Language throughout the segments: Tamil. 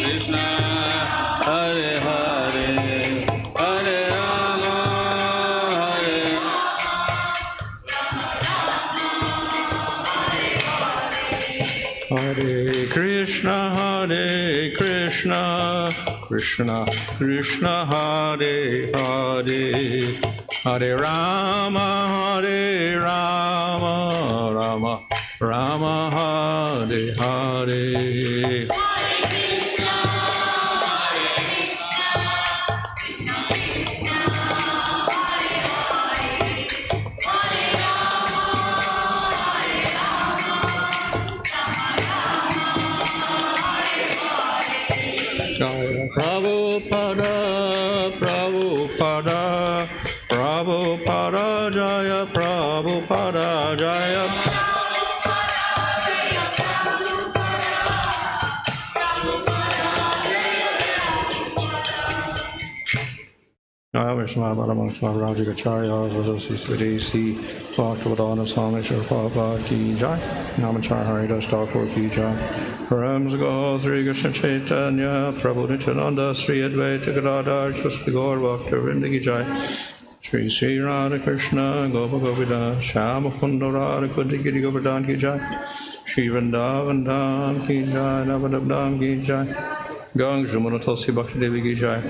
Krishna, Hare Hare, Hare Rama, Hare Krishna, Krishna Krishna, Hare Hare, Hare Rama, Rama Rama, Hare Hare. Jaya Prabhupada, Prabhupada, Prabhupada, Jaya Prabhupada, Jaya. Jaya Vishnu Balaram Rajagacharya, Vajosi Svidesi, Bhaktivadana Swami Prabhupada Ki Jai, Namachar Haridas Thakur Ki Jai. Ramsgo, Sri Krishna Chaitanya, Prabhu Nityananda, Sri Advaita Gadadhar, Shri Gaur Bhaktivinoda Ki Jai. Sri Sri Radha Krishna, Gopa Govida, Shama Kunda Radha Kunti Giri Govardhan Ki Jai. Sri Vrindavan Dham Ki Jai, Navadab Dham Ki Jai. Gang Jamuna Tulsi Bhakti Devi Ki Jai.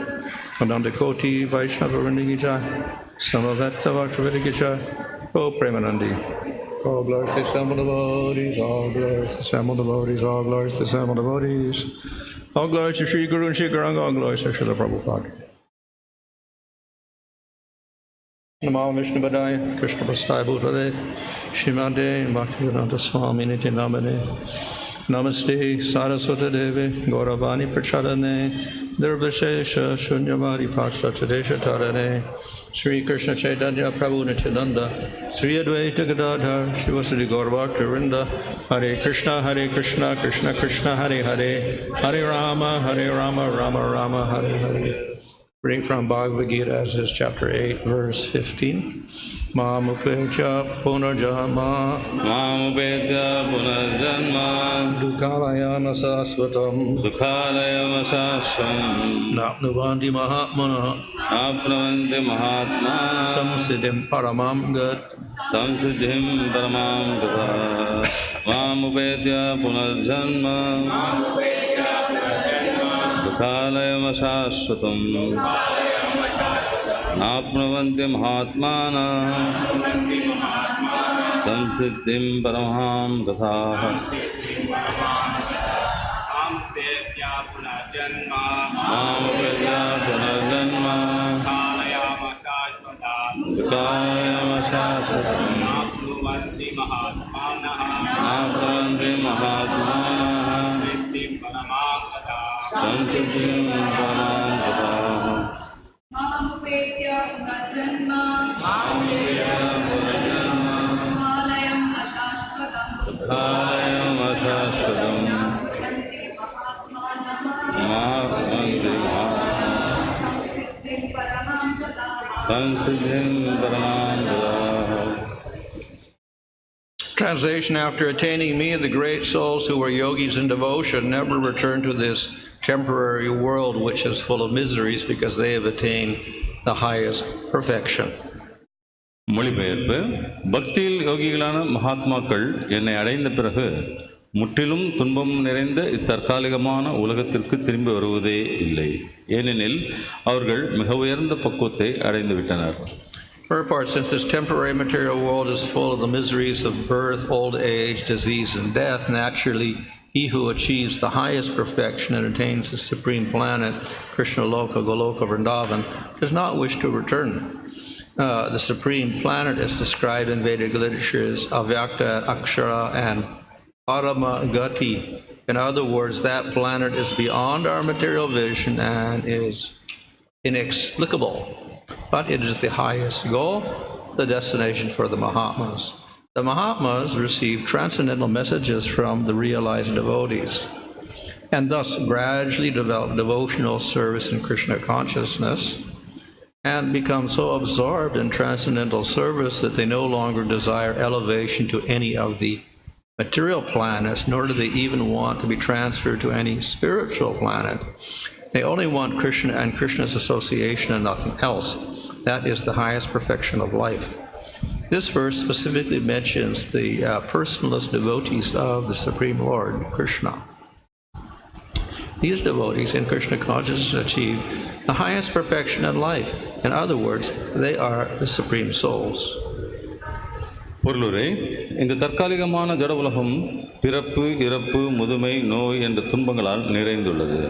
Ananda Koti Vaishnava Vrinda Ki Jai. Samavetta Bhaktivinoda Ki Jai. O Premanandi. All glories to the assembled devotees, all glories to the assembled devotees, all glories to the assembled devotees. All glories to Sri Guru and Sri Garanga, all glories to Srila Prabhupada. Namo Vishnu Padaya, Krishna Prasthaya Bhutale, Shrimate Bhaktivedanta Swami Nityanamane. Namaste Saraswati Devi, Gauravani Prachadane, Nirvishesha Shunyamari Paschatadesha Tarane, Sri Krishna Chaitanya Prabhu Nityananda, Sri Advaita Gadadhar, Shivasadi Gaurabhakta Vrinda, Hare Krishna, Krishna Krishna, Hare Hare, Hare Rama, Rama Rama, Hare Hare. Reading from Bhagavad Gita, as is chapter 8, verse 15. Mamupekya punarjanma, Mamupekya punarjanma, Dukhalayam asasvatam, Dukhalayam asasvatam, Napnuvanti Mahatmana, Napnuvanti Mahatmana, Samsiddhim Paramam Gat, Samsiddhim Paramam Gat, Mamupekya punarjanma, Dukhalayam asasvatam, Napnuvanti Mahatmana, Samsiddhim Paramam Gatha. Mamupekya punarjanma, Dukhalayam asasvatam, Napnuvanti Mahatmana, Samsiddhim Paramam Gatha. Samsiddhim Paramam Gatha. Mamupekya punarjanma, Dukhalayam asasvatam, Napnuvanti Mahatmana, Samsiddhim Paramam Gatha. Translation: After attaining me, the great souls who were yogis in devotion never return to this temporary world which is full of miseries, because they have attained the highest perfection. மொழிபெயர்ப்பு: பக்தியில் யோகிகளான மகாத்மாக்கள் என்னை அடைந்த பிறகு முற்றிலும் துன்பம் நிறைந்த இத்தற்காலிகமான உலகத்திற்கு திரும்பி வருவதே இல்லை. ஏனெனில் அவர்கள் மிக உயர்ந்த பக்குவத்தை அடைந்து விட்டனர். Purport: Since this temporary material world is full of the miseries of birth, old age, disease, and death, naturally he who achieves the highest perfection and attains the supreme planet, Krishna Loka, Goloka, Vrindavan, does not wish to return. The supreme planet is described in Vedic literature as Avyakta, Akshara, and Parama Gati. In other words, that planet is beyond our material vision and is inexplicable. But it is the highest goal, the destination for the Mahatmas. The Mahatmas receive transcendental messages from the realized devotees, and thus gradually develop devotional service in Krishna consciousness, and become so absorbed in transcendental service that they no longer desire elevation to any of the material planets, nor do they even want to be transferred to any spiritual planet. They only want Krishna and Krishna's association and nothing else. That is the highest perfection of life. This verse specifically mentions the personalist devotees of the Supreme Lord, Krishna. These devotees in Krishna consciousness achieve the highest perfection in life. In other words, they are the supreme souls. பொருளுரை, இந்த தற்காலிகமான ஜட உலகம் பிறப்பு, இறப்பு, முதுமை, நோய் என்ற துன்பங்களால் நிறைந்துள்ளது.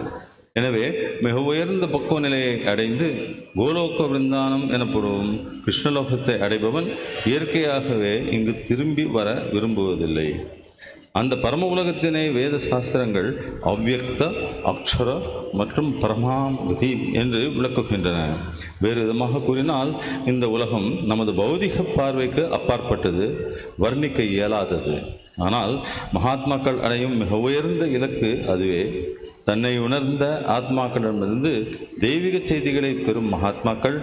எனவே மிக உயர்ந்த பக்குவ நிலையை அடைந்து கோலோக விருந்தானம் எனப்படும் கிருஷ்ணலோகத்தை அடைபவன் இயற்கையாகவே இங்கு திரும்பி வர விரும்புவதில்லை. அந்த பரம உலகத்தினை வேத சாஸ்திரங்கள் அவ்யக்த, அக்ஷர மற்றும் பரமாகதி என்று விளக்குகின்றன. வேறு விதமாக கூறினால், இந்த உலகம் நமது பௌதிக பார்வைக்கு அப்பாற்பட்டது, வர்ணிக்க இயலாதது. ஆனால் மகாத்மாக்கள் அடையும் மிக உயர்ந்த இலக்கு அதுவே. தன்னை உணர்ந்த ஆத்மாக்களிடமிருந்து தெய்வீக செய்திகளை பெறும் மகாத்மாக்கள்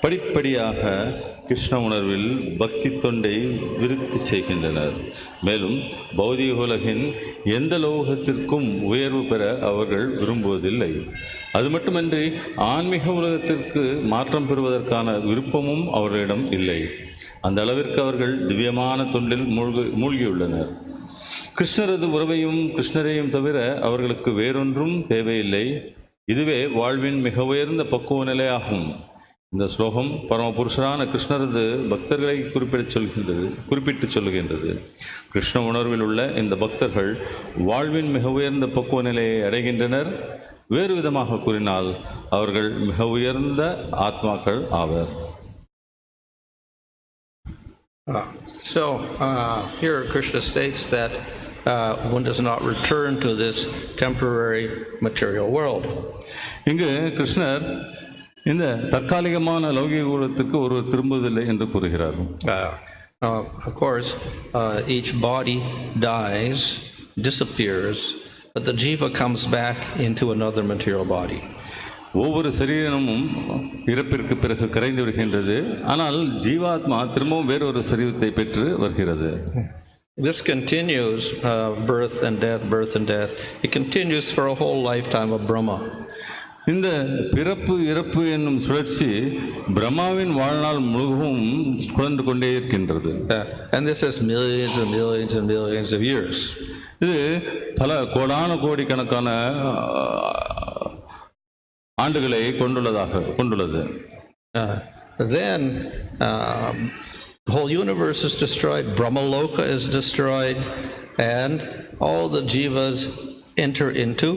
படிப்படியாக கிருஷ்ண உணர்வில் பக்தி தொண்டை விருத்தி செய்கின்றனர். மேலும் பௌதிக உலகின் எந்த லோகத்திற்கும் உயர்வு பெற அவர்கள் விரும்புவதில்லை. அது மட்டுமன்றி ஆன்மீக உலகத்திற்கு மாற்றம் பெறுவதற்கான விருப்பமும் அவர்களிடம் இல்லை. அந்த அளவிற்கு அவர்கள் திவ்யமான தொண்டில் மூழ்கியுள்ளனர். கிருஷ்ணரது உறவையும் கிருஷ்ணரையும் தவிர அவர்களுக்கு வேறொன்றும் தேவையில்லை. இதுவே வாழ்வின் மிக உயர்ந்த பக்குவ நிலையாகும். இந்த ஸ்லோகம் பரமபுருஷரான கிருஷ்ணரது பக்தர்களை குறிப்பிட்டு சொல்லுகின்றது. கிருஷ்ண உணர்வில் உள்ள இந்த பக்தர்கள் வாழ்வின் மிக உயர்ந்த பக்குவ நிலையை அடைகின்றனர். வேறு விதமாக கூறினால் அவர்கள் மிக உயர்ந்த ஆத்மாக்கள் ஆவர். Here Krishna states that one does not return to this temporary material world. இங்கு கிருஷ்ணர் இந்த தற்காலிகமான லௌகிக உலகத்துக்கு ஒரு திரும்புவதில்லை என்று கூறுகிறார். Of course, each body dies, disappears, but the jiva comes back into another material body. ஒவ்வொரு சரீரமும் இறப்பிற்கு பிறகு கரைந்து விடுகின்றது. ஆனால் ஜீவாத்மா திரும்பவும் வேறொரு சரீரத்தை பெற்று வருகிறது. This continues, birth and death. It continues for a whole lifetime of Brahma. இந்த பிறப்பு இறப்பு என்னும் சுழற்சி பிரம்மாவின் வாழ்நாள் முழுவதும் சுழன்று கொண்டே இருக்கின்றது. And this is millions and millions and millions of years. இது பல கோடான கோடிக்கணக்கான ஆண்டுகளை கொண்டுள்ளது. Then the whole universe is destroyed, Brahmaloka is destroyed, and all the jivas enter into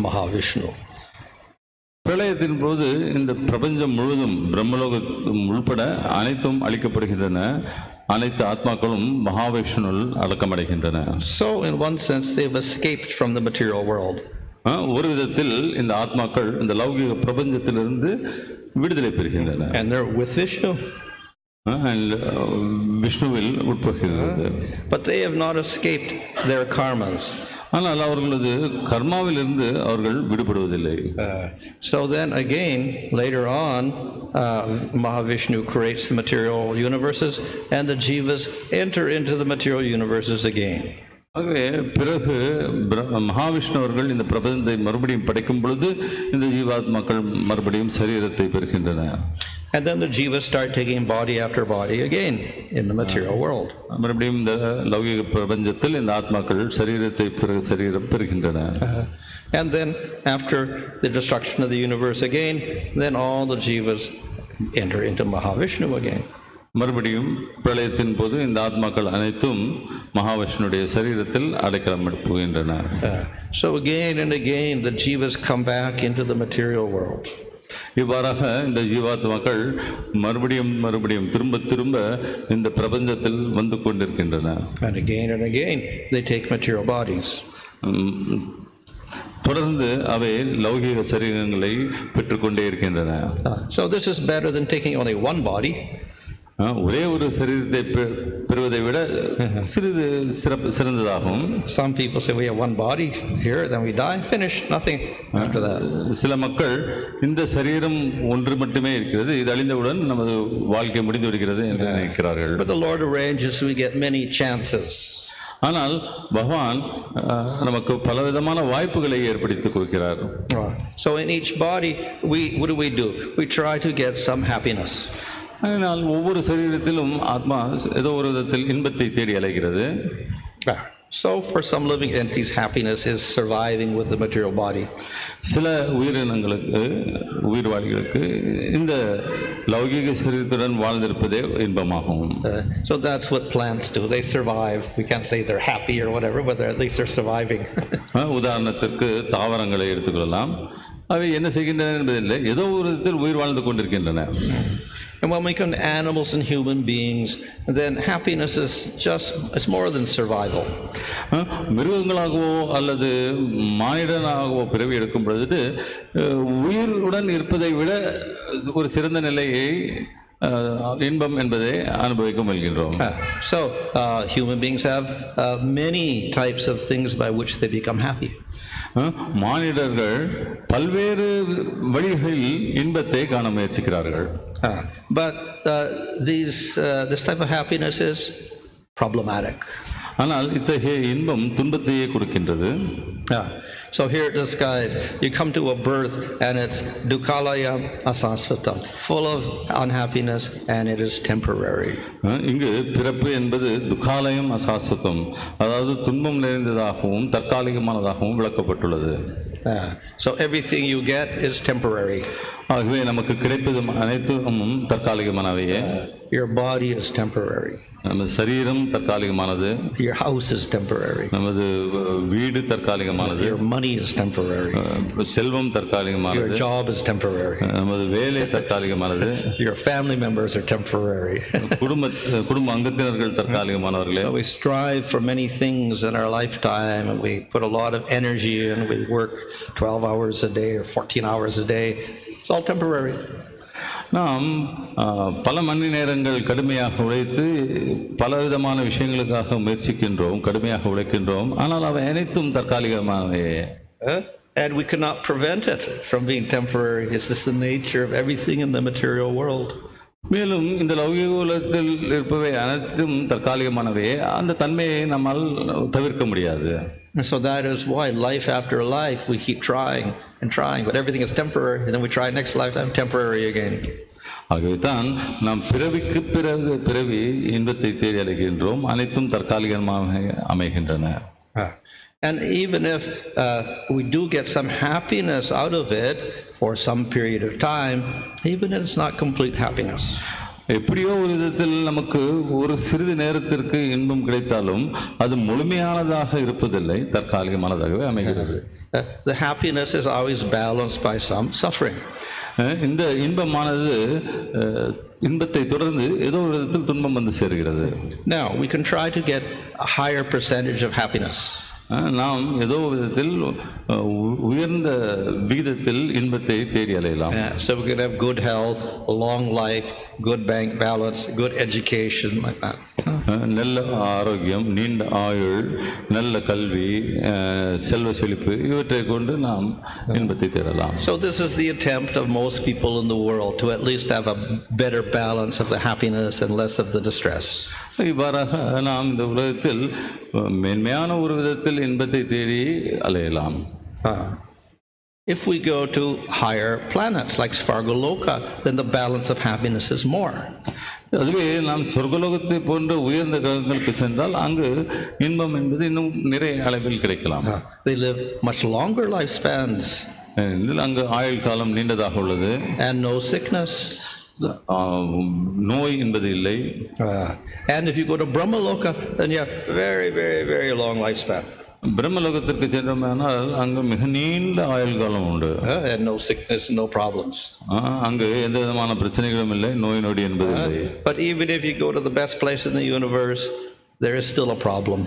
Mahavishnu. பிரளயத்தின் போது இந்த பிரபஞ்சம் முழுவதும் பிரம்மலோகம் உள்பட அனைத்தும் அழிக்கப்படுகின்றன. அனைத்து ஆத்மாக்களும் மகாவிஷ்ணுவில் அடக்கமடைகின்றன. So in one sense they have escaped from the material world. ஒரு விதத்தில் இந்த ஆத்மாக்கள் இந்த லௌகிக பிரபஞ்சத்திலிருந்து விடுதலை பெறுகின்றன. And they're with Vishnu. விஷ்ணுவில் உட்படுகிறது. But they have not escaped their karmas. ஆனால் அவர்களது கர்மாவிலிருந்து அவர்கள் விடுபடுவதில்லை. So then again, later on, Mahavishnu creates the material universes and the jivas enter into the material universes again. ஆகவே பிறகு மகாவிஷ்ணு அவர்கள் இந்த பிரபஞ்சத்தை மறுபடியும் படைக்கும் பொழுது இந்த ஜீவாத்மாக்கள் மறுபடியும் சரீரத்தை பெறுகின்றன. And then the jivas start taking body after body again in the material world. மறுபடியும் இந்த லௌகிக பிரபஞ்சத்தில் இந்த ஆத்மாக்கள் சரீரம் பெறுகின்றன. And then after the destruction of the universe again, then all the jivas enter into Mahavishnu again. மறுபடியும் பிரளயத்தின் போது இந்த ஆத்மாக்கள் அனைத்தும் மகாவிஷ்ணுடைய சரீரத்தில் அடைக்கலம் எடுப்புகின்றன. So again and again the jivas come back into the material world. இவ்வாறாக இந்த ஜீவாத்மாக்கள் மறுபடியும் திரும்ப இந்த பிரபஞ்சத்தில் வந்து கொண்டிருக்கின்றன. And again they take material bodies. தொடர்ந்து அவை லௌகிக சரீரங்களை பெற்றுக்கொண்டே இருக்கின்றன. So this is better than taking only one body. ஒரே ஒரு சரீரத்தை பெறுவதை விட சிறந்ததாகும். Some people say we have one body here, then we die, finish, nothing after that. சில மக்கள் இந்த சரீரம் ஒன்று மட்டுமே இருக்கிறது, இது அழிந்தவுடன் நமது வாழ்க்கை முடிந்து விடுகிறது என்று நினைக்கிறார்கள். But the Lord arranges we get many chances. ஆனால் பகவான் நமக்கு பலவிதமான வாய்ப்புகளை ஏற்படுத்தி கொடுக்கிறார். So in each body, what do? We try to get some happiness. ஆனால் ஒவ்வொரு சரீரத்திலும் ஆத்மா ஏதோ ஒரு விதத்தில் இன்பத்தை தேடி அலைகிறது. So for some living entities, happiness is surviving with the material body. சில உயிரினங்களுக்கு உயிர்வாழிகளுக்கு இந்த லௌகிக சரீரத்துடன் வாழ்ந்திருப்பதே இன்பமாகும். So that's what plants do. They survive. We can't say they're happy or whatever, but at least they're surviving. உதாரணத்திற்கு தாவரங்களை எடுத்துக்கொள்ளலாம். அவை என்ன செய்கின்றன என்பதில்லை, ஏதோ ஒரு விதத்தில் உயிர் வாழ்ந்து கொண்டிருக்கின்றன. And when we come to animals and human beings, then happiness is it's more than survival. மிருகங்களாகவோ அல்லது மானிடனாகவோ பிறவி எடுக்கும் பொழுது உயிருடன் இருப்பதை விட ஒரு சிறந்த நிலையை இன்பம் என்பதை அனுபவிக்க முயல்கின்றோம். So human beings have many types of things by which they become happy. மானிடர்கள் பல்வேறு வழிகளில் இன்பத்தை காண முயற்சிக்கிறார்கள். But this type of happiness is problematic. ஆனால் இத்தகைய இன்பம் துன்பத்தையே கொடுக்கின்றது. So here this guy, you come to a birth and it's dukkhalayam asasvatam, full of unhappiness, and it is temporary. இங்கு பிறப்பு என்பது துக்காலயம் அசாஸ்வதம், அதாவது துன்பம் நிறைந்ததாகவும் தற்காலிகமானதாகவும் விளக்கப்பட்டுள்ளது. So everything you get is temporary. ஆகவே நமக்கு கிடைப்பது அனைத்தும் தற்காலிகமானவையே. Your body is temporary. நமது சரீரம் தற்காலிகமானது. Your house is temporary. நமது வீடு தற்காலிகமானது. Your money is temporary. செல்வம் தற்காலிகமானது. Your job is temporary. நமது வேலை தற்காலிகமானது. Your family members are temporary. குடும்ப அங்கத்தினர்கள் தற்காலிகமானவர்களே. So we strive for many things in our lifetime, and we put a lot of energy and we work 12 hours a day or 14 hours a day. It's all temporary. நாம் பல மணி நேரங்கள் கடுமையாக உழைத்து பலவிதமான விஷயங்களுக்காக முயற்சிக்கின்றோம், கடுமையாக உழைக்கின்றோம். ஆனால் அவை அனைத்தும் தற்காலிகமானவை. And we cannot prevent it from being temporary. It's just the nature of everything in the material world. மேலும் இந்த லௌகிக உலகத்தில் இருப்பவை அனைத்தும் தற்காலிகமானவை. அந்த தன்மையை நம்மால் தவிர்க்க முடியாது. So that is why life after life we keep trying and trying, but everything is temporary, and then we try next lifetime, temporary again. ஆகவே தான் நாம் பிறவிக்கு பிறகு பிறவி இன்பத்தை தேடி அலைகின்றோம், அனைத்தும் தற்காலிகமாக அமைகின்றன. And even if we do get some happiness out of it for some period of time, even if it's not complete happiness. எப்படியோ ஒரு விதத்தில் நமக்கு ஒரு சிறிது நேரத்திற்கு இன்பம் கிடைத்தாலும் அது முழுமையானதாக இருப்பதில்லை, தற்காலிகமானதாகவே அமைகிறது. The happiness is always balanced by some suffering. இந்த இன்பமானது இன்பத்தை தொடர்ந்து ஏதோ ஒரு விதத்தில் துன்பம் வந்து சேர்கிறது. Now we can try to get a higher percentage of happiness. நாம் ஏதோ விதத்தில் உயர்ந்த விகிதத்தில் இன்பத்தை தேடி அலையலாம். So we could have good health, long life, good bank balance, good education, like that. நல்ல ஆரோக்கியம், நீண்ட ஆயுள், நல்ல கல்வி, செல்வ செழிப்பு, இவற்றை கொண்டு நாம் இன்பத்தை தேடலாம். So this is the attempt of most people in the world to at least have a better balance of the happiness and less of the distress. இவ்வாறாக நாம் இந்த உலகத்தில் மேன்மையான ஒரு விதத்தில் இன்பத்தை தேடி அலையலாம். If we go to higher planets like Svargaloka, then the balance of happiness is more. அதுவே நாம் சொர்க்கலோகத்தை போன்ற உயர்ந்த கிரகங்களுக்கு சென்றால் அங்கு இன்பம் என்பது இன்னும் நிறைய அளவில் கிடைக்கலாம். They live much longer lifespans. அங்கு ஆயுள் காலம் நீண்டதாக உள்ளது. And no sickness. நோய் என்பது இல்லை. And if you go to Brahmaloka, then you have very, very, very long lifespan. பிரம்மலோகத்திற்கு சென்றோமானால் அங்கு மிக நீண்ட ஆயுள் காலம் உண்டு. And no sickness, no problems. அங்கு எந்த விதமான பிரச்சனைகளும் இல்லை, நோய் நொடி என்பது இல்லை. But even if you go to the best place in the universe, there is still a problem.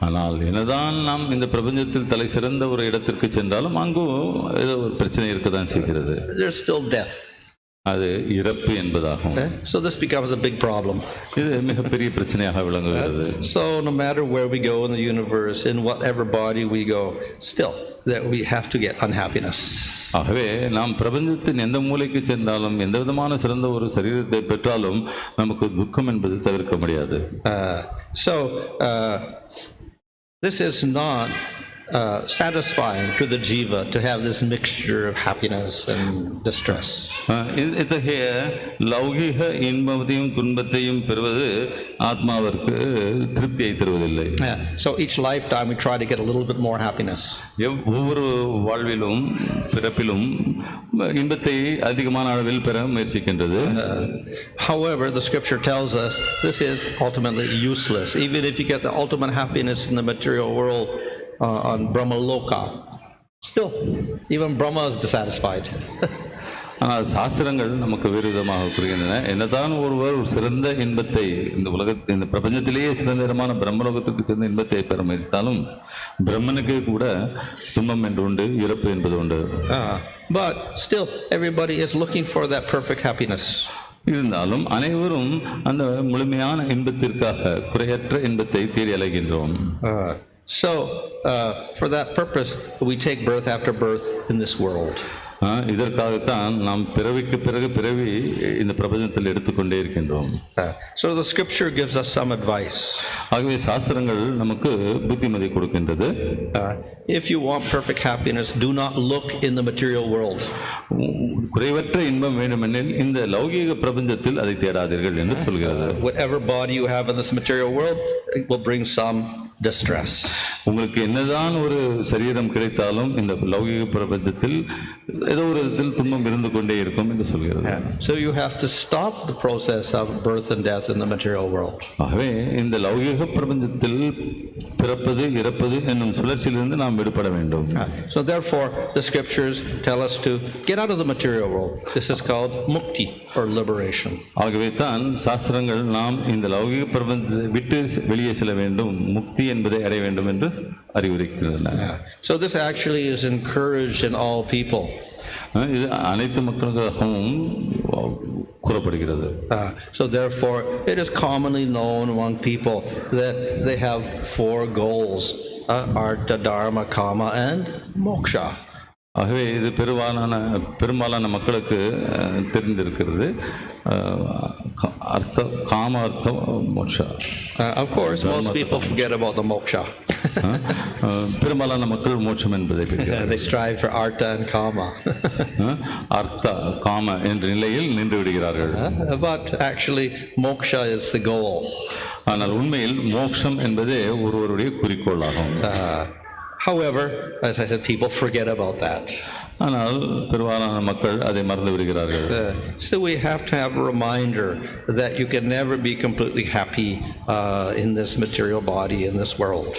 ஆனால் என்னதான் நாம் இந்த பிரபஞ்சத்தில் தலை சிறந்த ஒரு இடத்திற்கு சென்றாலும் அங்கும் ஏதோ ஒரு பிரச்சனை இருக்கதான் செய்கிறது. There's still death. அது இறப்பு என்பதாகும். So this becomes a big problem. இது மிகப்பெரிய பிரச்சனையாக விளங்குகிறது. So no matter where we go in the universe, in whatever body we go, still that we have to get unhappiness. ஆகவே நாம் பிரபஞ்சத்தின் எந்த மூலைக்கு சென்றாலும் எந்த விதமான சிறந்த ஒரு சரீரத்தை பெற்றாலும் நமக்கு துக்கம் என்பது தவிர்க்க முடியாது. This is not satisfying to the jiva to have this mixture of happiness and distress. இத்தகைய லௌகிக இன்பத்தையும் துன்பத்தையும் பெறுவது ஆத்மாவிற்கு திருப்தியை தருவதில்லை. So each lifetime we try to get a little bit more happiness. ஒவ்வொரு வாழ்விலும் பிறப்பிலும் இன்பத்தை அதிகமான அளவில் பெற முயற்சிக்கின்றது. However, the scripture tells us this is ultimately useless. Even if you get the ultimate happiness in the material world on Brahma Loka, still even Brahma is dissatisfied. ஆனால் சாஸ்திரங்கள் நமக்கு விரோதமாக கூறுகின்றன. என்னதான் ஒருவர் ஒரு சிறந்த இன்பத்தை இந்த பிரபஞ்சத்திலேயே சிறந்த பிரம்மலோகத்துக்கு சேர்ந்த இன்பத்தை பெற முயற்சித்தாலும் பிரம்மனுக்கு கூட துன்பம் என்று உண்டு, இறப்பு என்பது உண்டு. But still everybody is looking for that perfect happiness. இருந்தாலும் அனைவரும் அந்த முழுமையான இன்பத்திற்காக குறையற்ற இன்பத்தை தேடி அலைகின்றோம். So for that purpose we take birth after birth in this world. இதற்காகத்தான் நாம் பிறவிக்கு பிறகு பிறவி இந்த பிரபஞ்சத்தில் எடுத்துக்கொண்டே இருக்கின்றோம். So the scripture gives us some advice. ஆகவே சாஸ்திரங்கள் நமக்கு புத்திமதி கொடுக்கின்றது. If you want perfect happiness, do not look in the material world. குறைவற்ற இன்பம் வேண்டுமெனில் இந்த லௌகீக பிரபஞ்சத்தில் அதை தேடாதீர்கள் என்று சொல்கிறது. Whatever body you have in this material world, it will bring some distress. உங்களுக்கு என்னதான் ஒரு சரீரம் கிடைத்தாலும் இந்த லௌகீக பிரபஞ்சத்தில் ஏதோ ஒரு விதத்தில் துன்பம் இருந்து கொண்டே இருக்கும் என்று சொல்கிறது. So you have to stop the process of birth and death in the material world. ஆகவே இந்த லௌகீக பிரபஞ்சத்தில் பிறப்பது இறப்பது என்னும் சுழற்சியிலிருந்து நாம் விடுபட வேண்டும். So therefore the scriptures tell us to get out of the material world. This is called mukti or liberation. ஆகவே தான் சாஸ்திரங்கள் நாம் இந்த லௌகீக பிரபஞ்சத்தை விட்டு வெளியே செல்ல வேண்டும், முக்தி என்பதை அடைய வேண்டும் என்று அறிவுரைக்கின்றன. So this actually is encouraged in all people. இது அனைத்து மக்களுக்காகவும் கூறப்படுகிறது. So therefore it is commonly known among people that they have 4 goals: artha, dharma, kama and moksha. ஆகவே இது பெரும்பாலான மக்களுக்கு தெரிந்திருக்கிறது. அர்த்த காம அர்த்தம் moksha. Of course most people forget about the moksha. பெரும்பாலான மக்கள் மோட்சம் என்பதை they strive for artha and kama. அர்த்த காம என்ற நிலையில் நின்று விடுகிறார்கள். But actually moksha is the goal. ஆனால் உண்மையில் மோட்சம் என்பதே ஒருவருடைய குறிக்கோளாகும். However, as I said, people forget about that. ஆனால் பெரும்பாலான மக்கள் அதை மறந்து விடுகிறார்கள். So we have to have a reminder that you can never be completely happy in this material body, in this world.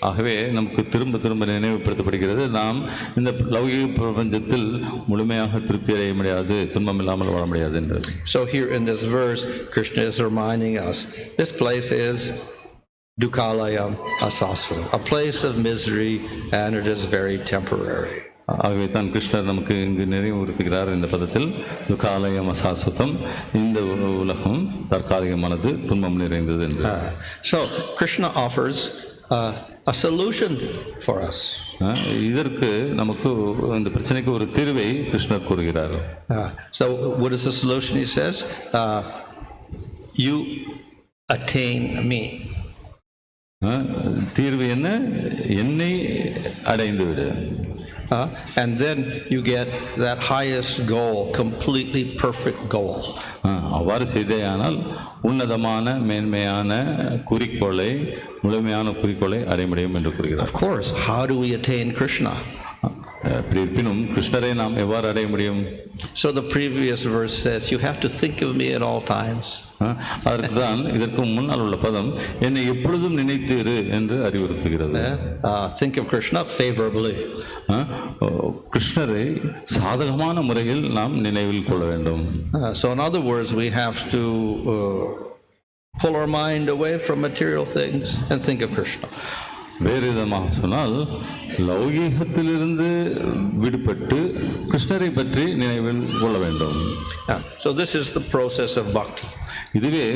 ஆகவே நமக்கு திரும்ப திரும்ப நினைவுபடுத்தப்படுகிறது, நாம் இந்த லௌகிக பிரபஞ்சத்தில் முழுமையாக திருப்தி அடைய முடியாது, துன்பம் இல்லாமல் வாழ முடியாது என்று. So here in this verse, Krishna is reminding us, this place is Dukkalaya Asasva, a place of misery, and it is very temporary. ஆகவே தான் கிருஷ்ணர் நமக்கு இங்கு நினைவுறுத்துகிறார் இந்த பதத்தில், துக்காலயம் அசாஸ்வதம், இந்த உலகம் தற்காலிகமானது, துன்பம் நிறைந்தது என்று. So Krishna offers a solution for us. இதற்கு நமக்கு இந்த பிரச்சனைக்கு ஒரு தீர்வை கிருஷ்ணர் கூறுகிறார். So what is the solution? He says, you attain me. தீர்வு என்ன? என்னை அடைந்து விடு. And then you get that highest goal, completely perfect goal. அவ்வாறு செய்தேயானால் உன்னதமான மேன்மையான குறிக்கோளை, முழுமையான குறிக்கோளை அடைய முடியும் என்று கூறுகிறார். Of course, how do we attain Krishna? இருப்பினும் கிருஷ்ணரை நாம் எவ்வாறு அடைய முடியும்? So the previous verse says, you have to think of me at all times. அதற்குதான் இதற்கு முன்னால் உள்ள பதம், என்னை எப்பொழுதும் நினைத்திரு என்று அறிவுறுத்துகிறது. Think of Krishna favorably. கிருஷ்ணரை சாதகமான முறையில் நாம் நினைவில் கொள்ள வேண்டும். So in other words, we have to pull our mind away from material things and think of Krishna. வேறு விதமாக சொன்னால் லௌகீகத்திலிருந்து விடுபட்டு கிருஷ்ணரை பற்றி நினைவில் கொள்ள வேண்டும். So this is the process of bhakti. இதுவே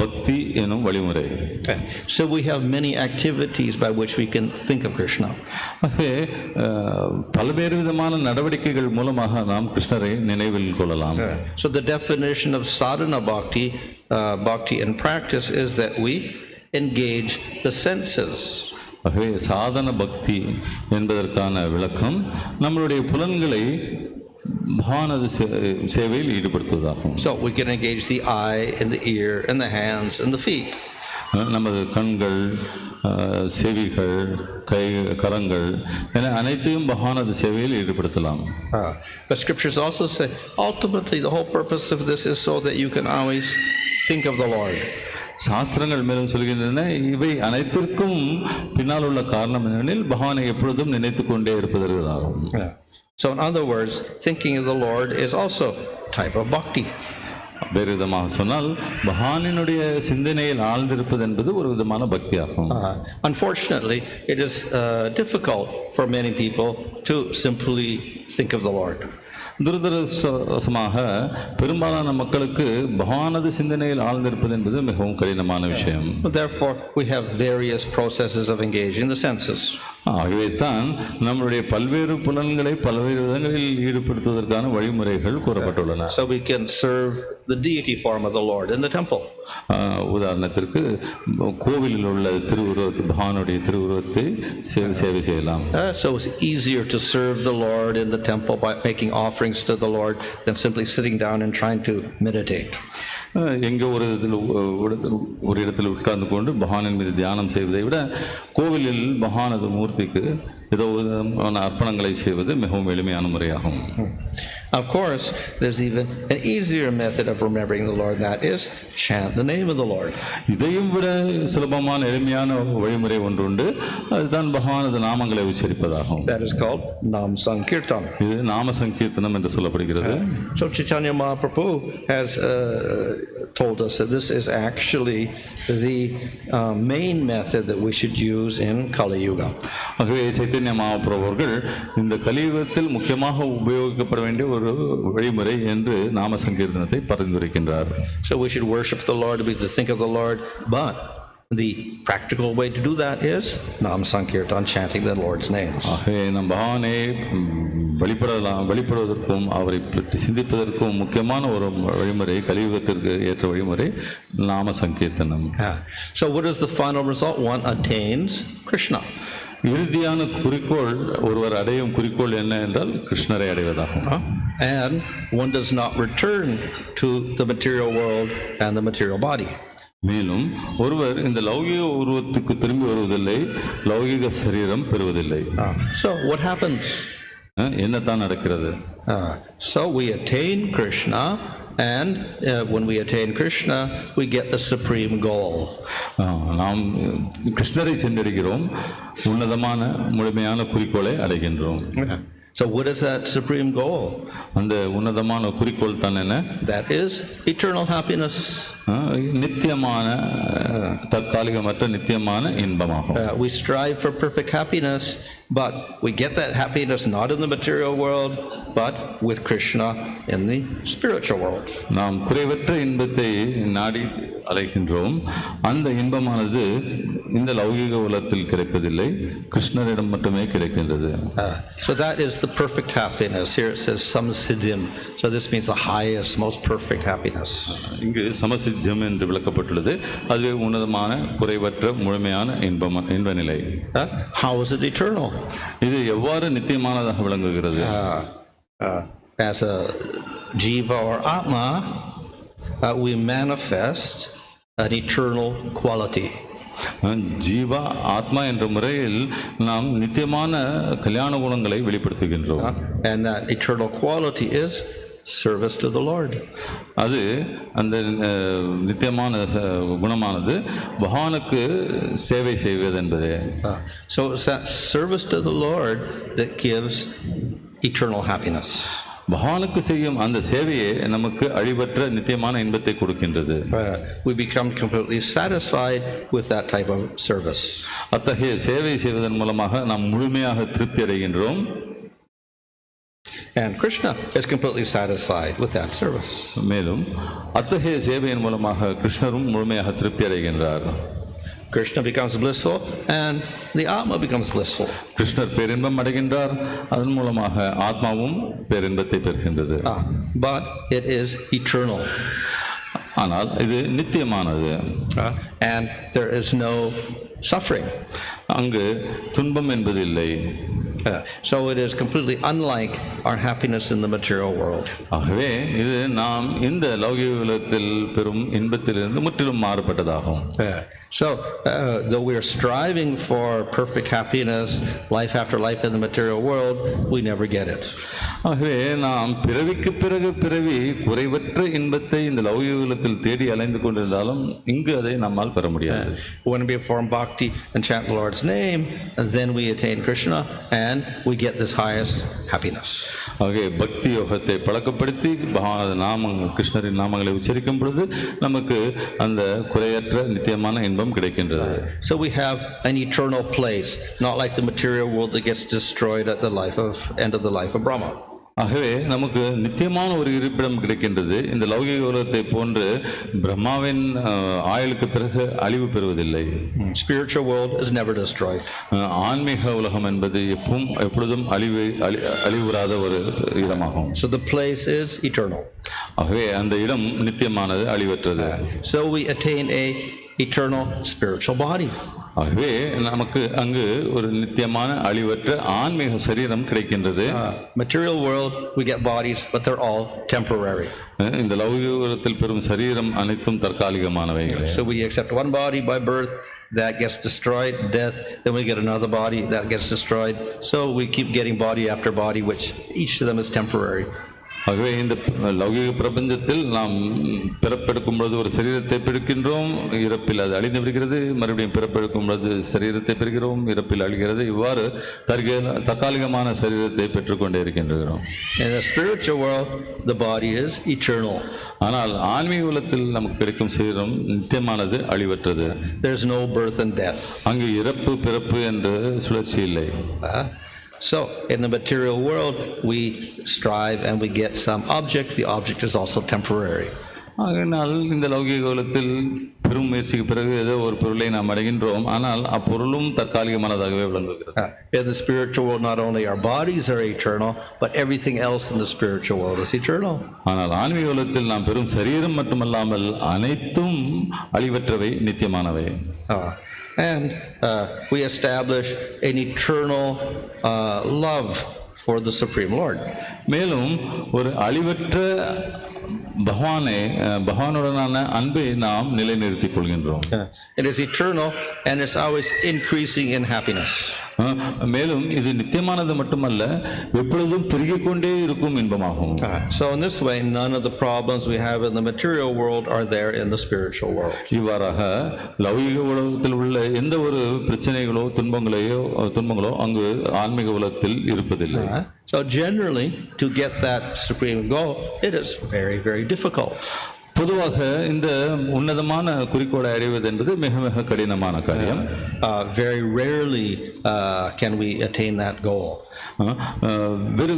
பக்தி எனும் வழிமுறை. So we have many activities by which we can think of Krishna. ஆகவே பல்வேறு விதமான நடவடிக்கைகள் மூலமாக நாம் கிருஷ்ணரை நினைவில் கொள்ளலாம். So the definition of sadhana bhakti, bhakti in practice, is that we engage the senses. ஆகவே சாதன பக்தி என்பதற்கான விளக்கம் நம்மளுடைய புலன்களை பகவானது சேவையில் ஈடுபடுத்துவதாகும். So we can engage the eye and the ear and the hands and the feet. நமது கண்கள், செவிகள், கை, கரங்கள் என அனைத்தையும் பகவானது சேவையில் ஈடுபடுத்தலாம். But scriptures also say ultimately the whole purpose of this is so that you can always think of the Lord. சாஸ்திரங்கள் மேலும் சொல்கின்றன, இவை அனைத்திற்கும் பின்னால் உள்ள காரணம் என்னெனில் பகவானை எப்பொழுதும் நினைத்துக் கொண்டே இருப்பதற்காகும். So in other words, thinking of the Lord is also type of bhakti. வேறு விதமாக சொன்னால் பகவானினுடைய சிந்தனையில் ஆழ்ந்திருப்பது என்பது ஒரு விதமான பக்தியாகும். Unfortunately, it is difficult for many people to simply think of the Lord. துரதிருஷ்டவசமாக பெரும்பாலான மக்களுக்கு பகவானது சிந்தனையில் ஆழ்ந்திருப்பது என்பது மிகவும் கடினமான விஷயம். Therefore, we have various processes of engaging the senses. ஆகவே தான் நம்முடைய பல்வேறு புலன்களை பல்வேறு விதங்களில் ஈடுபடுத்துவதற்கான வழிமுறைகள் கூறப்பட்டுள்ளன. So we can serve the deity form of the Lord in the temple. உதாரணத்திற்கு கோவிலில் உள்ள பகவானுடைய திருவுருவத்தை சேவை செய்யலாம். So it's easier to serve the Lord in the temple by making offerings to the Lord than simply sitting down and trying to meditate. எங்கே ஒரு இடத்தில் உட்கார்ந்து கொண்டு பகவானின் மீது தியானம் செய்வதை விட கோவிலில் பகவானது மூர்த்திக்கு ஏதோ அர்ப்பணங்களை செய்வது மிகவும் எளிமையான முறையாகும். Of course, there's even an easier method of remembering the Lord, that is, chant the name of the Lord. இதையும் விட சுலபமான எளிமையான வழிமுறை ஒன்று உண்டு, அதுதான் பகவானது நாமங்களை உச்சரிப்பதாகும். That is called Nam Sankirtan. இது நாம சங்கீர்த்தனம் என்று சொல்லப்படுகிறது. So Chaitanya Mahaprabhu has told us that this is actually the main method that we should use in Kali Yuga. ஆகவே சைத்தன்ய மகாபிரபு அவர்கள் இந்த கலியுகத்தில் முக்கியமாக உபயோகிக்கப்பட வேண்டிய ஒரு வழிமுறை என்று நாம சங்கீர்த்தனத்தை பரிந்துரைக்கின்றார். So we should worship the Lord, we should think of the Lord, but the practical way to do that is Nam Sankirtan, chanting the Lord's names. ஆகவே நம் பகவானை வெளிப்படுவதற்கும் அவரை பற்றி சிந்திப்பதற்கும் முக்கியமான ஒரு வழிமுறை, கலியுகத்திற்கு ஏற்ற வழிமுறை நாம சங்கீர்த்தனம். So what is the final result? One attains Krishna. இறுதியான குறிக்கோள், ஒருவர் அடையும் குறிக்கோள் என்ன என்றால் கிருஷ்ணரை அடைவதாகும். And one does not return to the material world and the material body. மேலும் ஒருவர் இந்த லௌகிக உருவத்துக்கு திரும்பி வருவதில்லை, லௌகிக சரீரம் பெறுவதில்லை. So what happens? என்னத்தான் நடக்கிறது? So we attain Krishna, and when we attain Krishna, we get the supreme goal. நாம் கிருஷ்ணரை சென்றடைகிறோம், உன்னதமான முழுமையான குறிக்கோளை அடைகின்றோம். So what is that supreme goal? அந்த உன்னதமான குறிக்கோள் தான் என்ன? That is eternal happiness. நித்தியமான, தற்காலிகமற்ற நித்தியமான இன்பமாகும். We strive for perfect happiness, but we get that happiness not in the material world, but with Krishna in the spiritual world. நாம் குறைவற்ற இன்பத்தை நாடி அலைகின்றோம். அந்த இன்பமானது இந்த லௌகிக உலகத்தில் கிடைப்பதில்லை, கிருஷ்ணரிடம் மட்டுமே கிடைக்கின்றது. So that is the perfect happiness. Here it says samsiddhim. So this means the highest, most perfect happiness. இங்கு சமசித்தியம் என்று விளக்கப்பட்டுள்ளது. அதுவே உன்னதமான குறைவற்ற முழுமையான இன்ப நிலை. How is it eternal? இது எவ்வாறு நித்தியமானதாக விளங்குகிறது? As a jiva or atma, we manifest an eternal quality. Jeeva ஆத்மா என்ற முறையில் நாம் நித்தியமான கல்யாண குணங்களை வெளிப்படுத்துகின்றோம். And that eternal quality is service to the Lord. அது அந்த நித்தியமான குணமானது பகவானுக்கு சேவை செய்வது என்பதே. So it's that service to the Lord that gives eternal happiness. பகவானுக்கு செய்யும் அந்த சேவையே நமக்கு அழிவற்ற நித்தியமான இன்பத்தை கொடுக்கின்றது. We become completely satisfied with that type of service. அத்தகைய சேவை செய்வதன் மூலமாக நாம் முழுமையாக திருப்தி அடைகின்றோம். And Krishna is completely satisfied with that service. மேலும் அத்தகைய சேவையின் மூலமாக கிருஷ்ணரும் முழுமையாக திருப்தி அடைகின்றார். Krishna becomes blissful and the Atma becomes blissful. கிருஷ்ணர் பேரின்பம் அடைகின்றார், அதன் மூலமாக ஆத்மாவும் பேரின்பத்தை பெறுகின்றது. But it is eternal. ஆனால் இது நித்தியமானது. And there is no suffering. அங்கு துன்பம் என்பது இல்லை. So it is completely unlike our happiness in the material world. ஆகவே இது நாம் இந்த லௌகிக உலகத்தில் பெறும் இன்பத்திலிருந்து முற்றிலும் மாறுபட்டதாகும். So though we are striving for perfect happiness, life after life in the material world, we never get it. ஆகவே நாம் பிறவிக்கு பிறகு பிறவி குறைவற்ற இன்பத்தை இந்த லௌகிக உலகத்தில் தேடி அலைந்து கொண்டிருந்தாலும் இங்கு அதை நம்மால் பெற முடியாது. When we perform bhakti and chant the Lord's name, then we attain Krishna and we get this highest happiness. ஆகவே பக்தி யோகத்தை பழக்கப்படுத்தி பகவானது நாமங்கள் கிருஷ்ணரின் நாமங்களை உச்சரிக்கும் பொழுது நமக்கு அந்த குறையற்ற நித்தியமான இன்பம் கிடைக்கின்றது. So we have an eternal place, not like the material world that gets destroyed at the end of the life of Brahma. ஆகவே நமக்கு நித்தியமான ஒரு இருப்பிடம் கிடைக்கின்றது. இந்த லௌகிக உலகத்தை போன்று பிரம்மாவின் ஆயுளுக்கு பிறகு அழிவு பெறுவதில்லை. Spiritual world is never destroyed. ஆன்மீக உலகம் என்பது எப்பொழுதும் அழிவுறாத ஒரு இடமாகும். So the place is eternal. ஆகவே அந்த இடம் நித்தியமானது, அழிவற்றது. So we attain a eternal spiritual body. ஆகவே நமக்கு அங்கு ஒரு நித்தியமான அழிவற்ற ஆன்மீக சரீரம் கிடைக்கின்றது. Material world we get bodies but they're all temporary. இந்த லௌகிக உலகத்தில் பெறும் சரீரம் அனைத்தும் தற்காலிகமானவைகளே. So we accept one body by birth, that gets destroyed, death, then we get another body that gets destroyed. So we keep getting body after body, which each of them is temporary. ஆகவே இந்த லௌகிக பிரபஞ்சத்தில் நாம் பிறப்பெடுக்கும் பொழுது ஒரு சரீரத்தை பெறுகின்றோம், இறப்பில் அது அழிந்து விடுகிறது. மறுபடியும் பிறப்பெடுக்கும் பொழுது சரீரத்தை பெறுகிறோம், இறப்பில் அழிகிறது. இவ்வாறு தற்காலிகமான சரீரத்தை பெற்றுக்கொண்டே இருக்கின்றோம். In the spiritual world, the body is eternal. ஆனால் ஆன்மீக உலகத்தில் நமக்கு கிடைக்கும் சரீரம் நித்தியமானது, அழிவற்றது. There is no birth and death. அங்கு இறப்பு பிறப்பு என்ற சுழற்சி இல்லை. So, in the material world, we strive and we get some object. The object is also temporary. ஆகையினால் இந்த லௌகிக உலகத்தில் பெரும் முயற்சிக்கு பிறகு ஏதோ ஒரு பொருளை நாம் அடைகின்றோம், ஆனால் அப்பொருளும் தற்காலிகமானதாகவே விளங்குகிறது. In the spiritual world, not only our bodies are eternal, but everything else in the spiritual world is eternal. ஆனால் ஆன்மீக உலகத்தில் நாம் பெறும் சரீரம் மட்டுமல்லாமல் அனைத்தும் அழிவற்றவை, நித்தியமானவை. And we establish an eternal love for the Supreme Lord. மேலும் ஒரு அழிவற்ற பகவானுடனான அன்பை நாம் நிலைநிறுத்திக் கொள்கின்றோம். It is eternal and it's always increasing in happiness. மேலும் இது நித்தியமானது மட்டுமல்ல, எப்பொழுதும் பெருகிக் கொண்டே இருக்கும் இன்பமாகும். So in this way, none of the problems we have in the material world are there in the spiritual world. இவ்வாறாக லௌகிக உலகத்தில் உள்ள எந்த ஒரு பிரச்சனைகளோ துன்பங்களோ அங்கு ஆன்மீக உலகத்தில் இருப்பதில்லை. So generally, to get that supreme goal, it is very, very difficult. பொதுவாக இந்த உன்னதமான குறிக்கோளை அடைவது என்பது மிக மிக கடினமான காரியம். Very rarely can we attain that goal. வெறு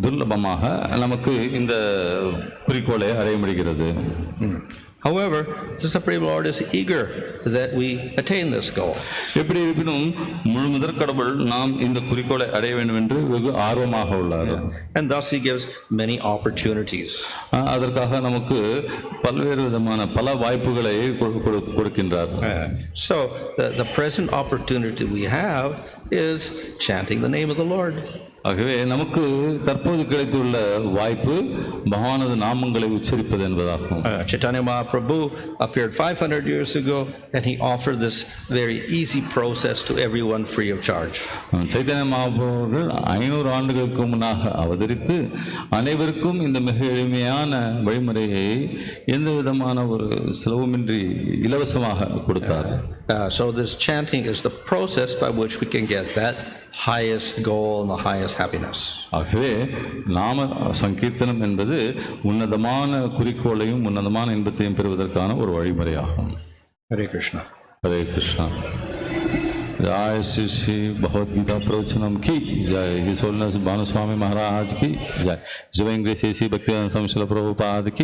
துர்லபமாக நமக்கு இந்த குறிக்கோளை அடைய முடிகிறது. However, the Supreme Lord is eager that we attain this goal. எப்படி இருப்பினும் முழுமுதற் கடவுள் நாம் இந்த குறிக்கோளை அடைய வேண்டும் என்று வெகு ஆர்வமாக உள்ளார். And thus he gives many opportunities. அதற்காக நமக்கு பல்வேறு விதமான பல வாய்ப்புகளை கொடுக்கின்றார். So the present opportunity we have is chanting the name of the Lord. ஆகவே நமக்கு தற்போது கிடைத்துள்ள வாய்ப்பு பகவானது நாமங்களை உச்சரிப்பது என்பதாகும். Chaitanya Mahaprabhu appeared 500 years ago and he offered this very easy process to everyone free of charge. Chaitanya Mahaprabhu 500 ஆண்டுகளுக்கு முன்னாக அவதரித்து அனைவருக்கும் இந்த மிக எளிமையான வழிமுறையை எந்த விதமான ஒரு செலவுமின்றி இலவசமாக கொடுத்தார். So this chanting is the process by which we can get that highest goal and the highest happiness. ஆகவே நாம சங்கீர்த்தனம் என்பது உன்னதமான குறிக்கோளையும் உன்னதமான இன்பத்தையும் பெறுவதற்கான ஒரு வழிமுறையாகும். Hare Krishna. हरे कृष्णा. जय श्री श्री भगवद गीता प्रवचनम की जय. हिज होलिनेस भानु स्वामी महाराज की जय. शिव इंग्लिश भक्ति स्वामी प्रभुपाद की